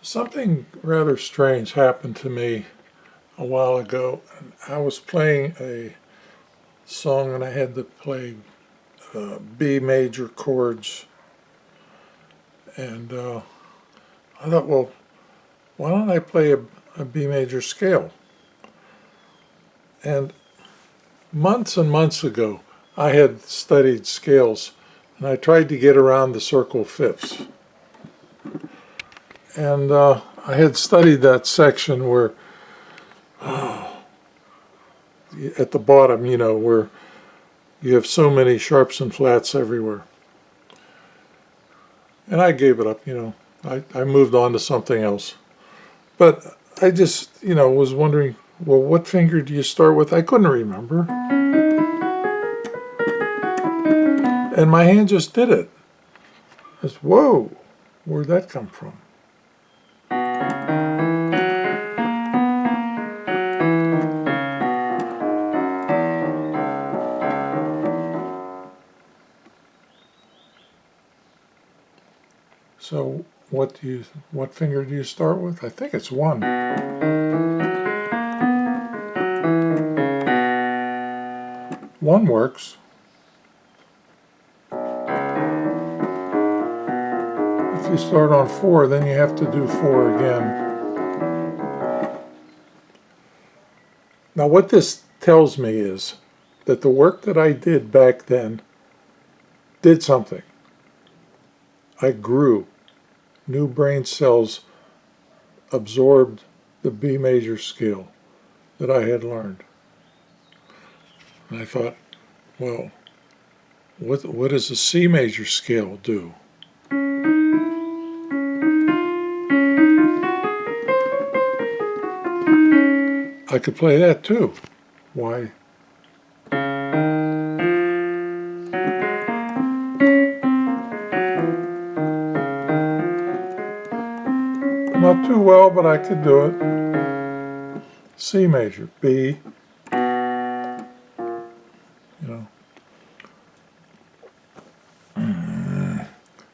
Something rather strange happened to me a while ago. I was playing a song and I had to play B major chords, and I thought, well, why don't I play a B major scale? And months and months ago, I had studied scales, and I tried to get around the circle fifths. And I had studied that section where, at the bottom, where you have so many sharps and flats everywhere. And I gave it up. I moved on to something else. But I just, was wondering, well, what finger do you start with? I couldn't remember. And my hand just did it. I was, whoa, where'd that come from? So what finger do you start with? I think it's one. One works. If you start on 4, then you have to do 4 again. Now what this tells me is that the work that I did back then did something. I grew. New brain cells absorbed the B major scale that I had learned. And I thought, well, what does a C major scale do? I could play that too. Why? Not too well, but I could do it. C major, B,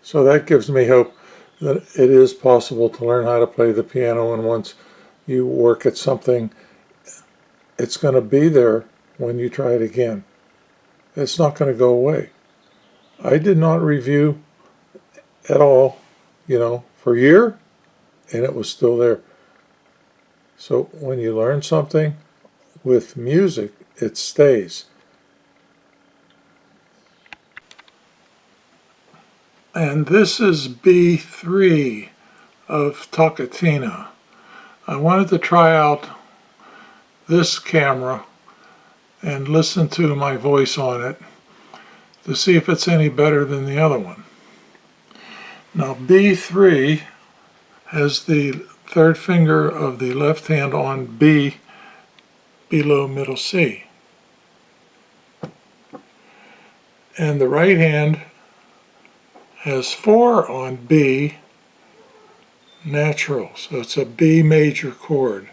So that gives me hope that it is possible to learn how to play the piano, and once you work at something, it's going to be there when you try it again. It's not going to go away. I did not review at all, for a year, and it was still there. So when you learn something with music, it stays. And this is B3 of Toccatina. I wanted to try out this camera and listen to my voice on it to see if it's any better than the other one. Now B3 has the third finger of the left hand on B below middle C. And the right hand has 4 on B natural, so it's a B major chord.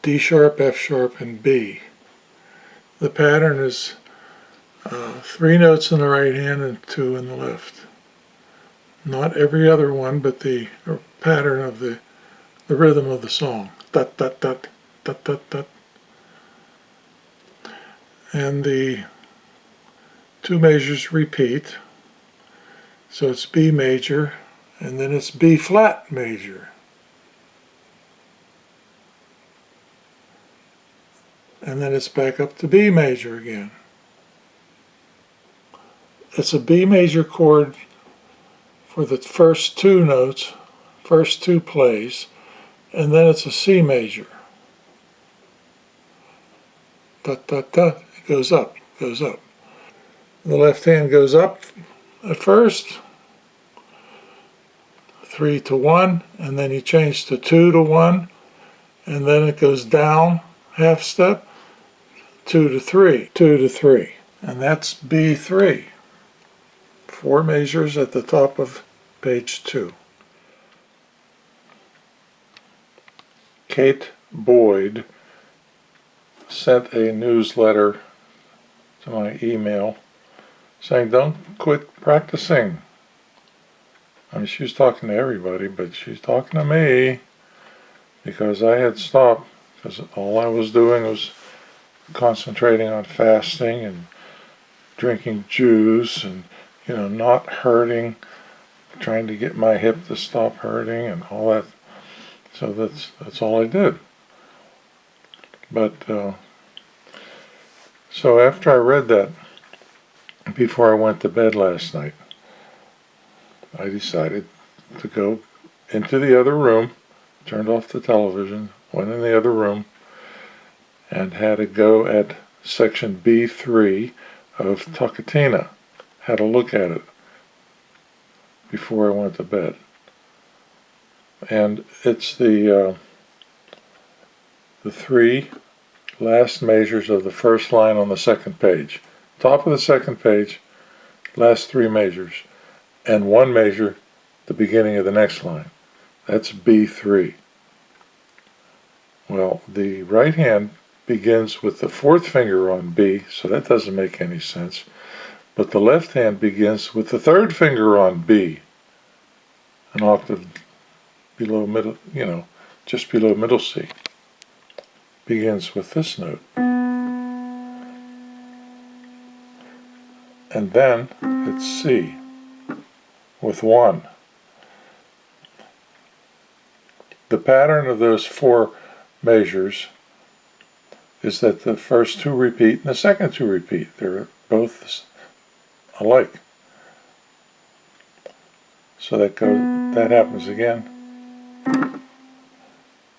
D sharp, F sharp, and B. The pattern is 3 notes in the right hand and 2 in the left. Not every other one, but the pattern of the rhythm of the song. Dut, dut, dut, dut, dut, dut. And the 2 measures repeat. So it's B major, and then it's B flat major. And then it's back up to B major again. It's a B major chord for the first 2 notes, first 2 plays, and then it's a C major. Dut, dut, dut. It goes up, goes up. The left hand goes up at first, 3 to 1, and then you change to 2 to 1, and then it goes down half step, 2 to 3, 2 to 3, and that's B3. 4 measures at the top of page 2. Kate Boyd sent a newsletter to my email saying, "Don't quit practicing. I mean, she was talking to everybody, but she's talking to me because I had stopped, because all I was doing was concentrating on fasting and drinking juice and, not hurting, trying to get my hip to stop hurting and all that. So that's all I did. But so after I read that, before I went to bed last night, I decided to go into the other room, turned off the television, went in the other room, and had a go at section B3 of Toccatina. Had a look at it before I went to bed. And it's the three last measures of the first line on the second page. Top of the second page, last three measures, and one measure, the beginning of the next line. That's B3. Well, the right hand begins with the fourth finger on B, so that doesn't make any sense. But the left hand begins with the third finger on B, an octave below middle, just below middle C. Begins with this note. And then it's C with 1. The pattern of those four measures is that the first two repeat and the second two repeat. They're both alike. So that happens again,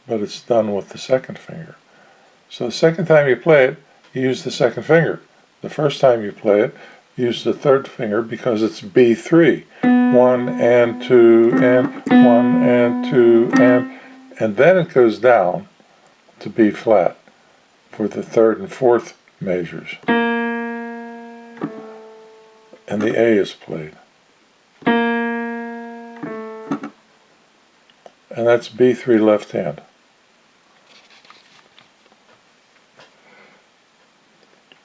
but it's done with the second finger. So the second time you play it, you use the second finger. The first time you play it, use the third finger because it's B3. 1 and 2 and 1 and 2 and then it goes down to B flat for the third and fourth measures. And the A is played. And that's B3 left hand.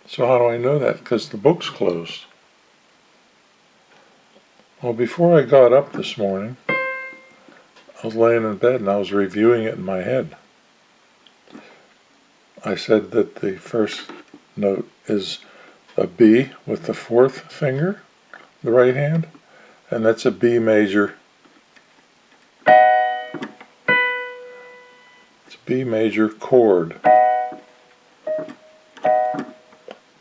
So how do I know that? Because the book's closed. Well, before I got up this morning, I was laying in bed and I was reviewing it in my head. I said that the first note is a B with the fourth finger, the right hand, and that's a B major. It's a B major chord,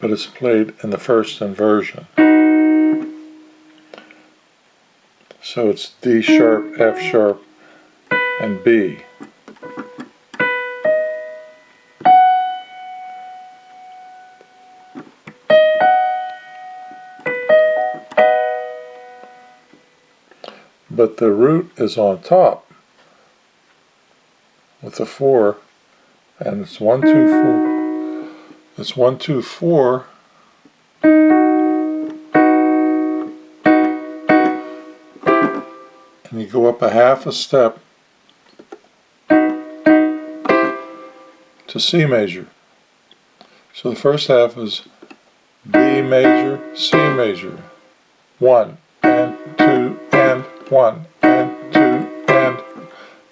but it's played in the first inversion. So it's D sharp, F sharp, and B. But the root is on top with the 4, and it's 1, 2, 4. It's 1, 2, 4. And you go up a half a step to C major. So the first half is B major, C major. 1 and 2 and 1 and 2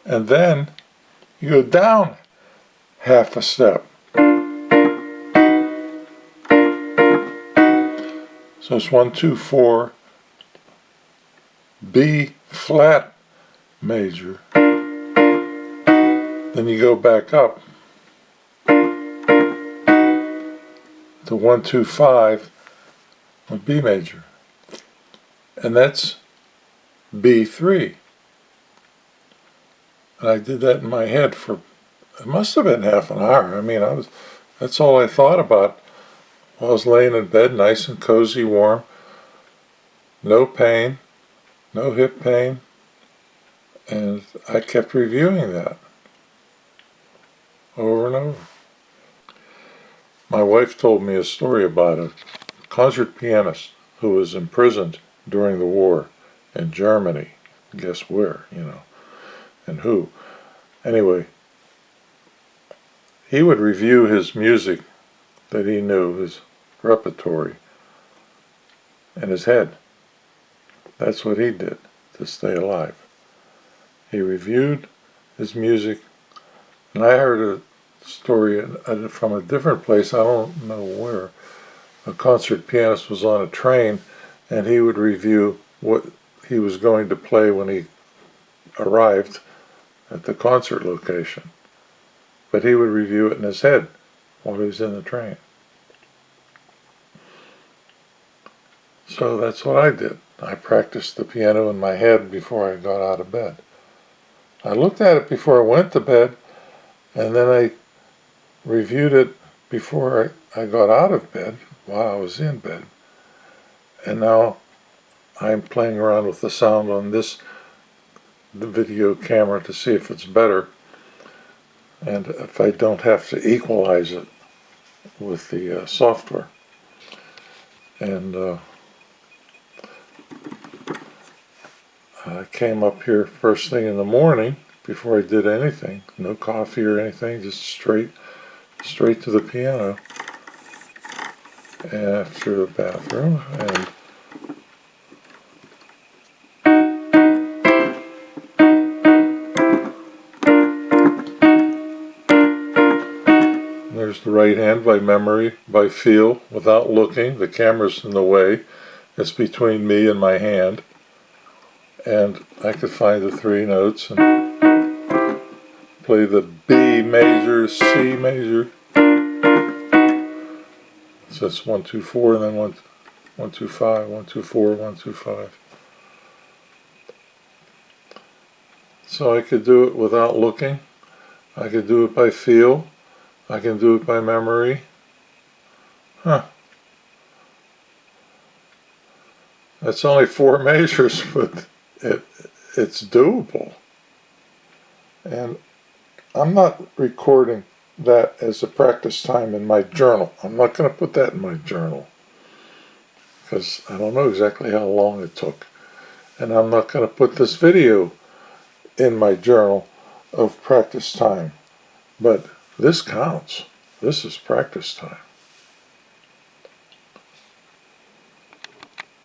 and then you go down half a step. So it's 1, 2, 4, B flat major. Then you go back up to 1, 2, 5 with B major. And that's B3. And I did that in my head for, it must have been half an hour. I mean, that's all I thought about while I was laying in bed, nice and cozy, warm, no pain, no hip pain, and I kept reviewing that over and over. My wife told me a story about a concert pianist who was imprisoned during the war in Germany. Guess where, and who. Anyway, he would review his music that he knew, his repertory, in his head. That's what he did. to stay alive. He reviewed his music, and I heard a story from a different place, I don't know where. A concert pianist was on a train, and he would review what he was going to play when he arrived at the concert location. But he would review it in his head while he was in the train. So that's what I did. I practiced the piano in my head before I got out of bed. I looked at it before I went to bed, and then I reviewed it before I got out of bed while I was in bed. And now I'm playing around with the sound on the video camera to see if it's better, and if I don't have to equalize it with the software. And I came up here first thing in the morning before I did anything. No coffee or anything, just straight to the piano after the bathroom. And there's the right hand by memory, by feel, without looking. The camera's in the way. It's between me and my hand. And I could find the three notes and play the B major, C major. So it's 1, 2, 4, and then 1, 2, 5, 1, 2, 4, 1, 2, 5. So I could do it without looking. I could do it by feel. I can do it by memory. That's only 4 measures, but it's doable. And I'm not recording that as a practice time in my journal. I'm not going to put that in my journal because I don't know exactly how long it took. And I'm not going to put this video in my journal of practice time. But this counts. This is practice time.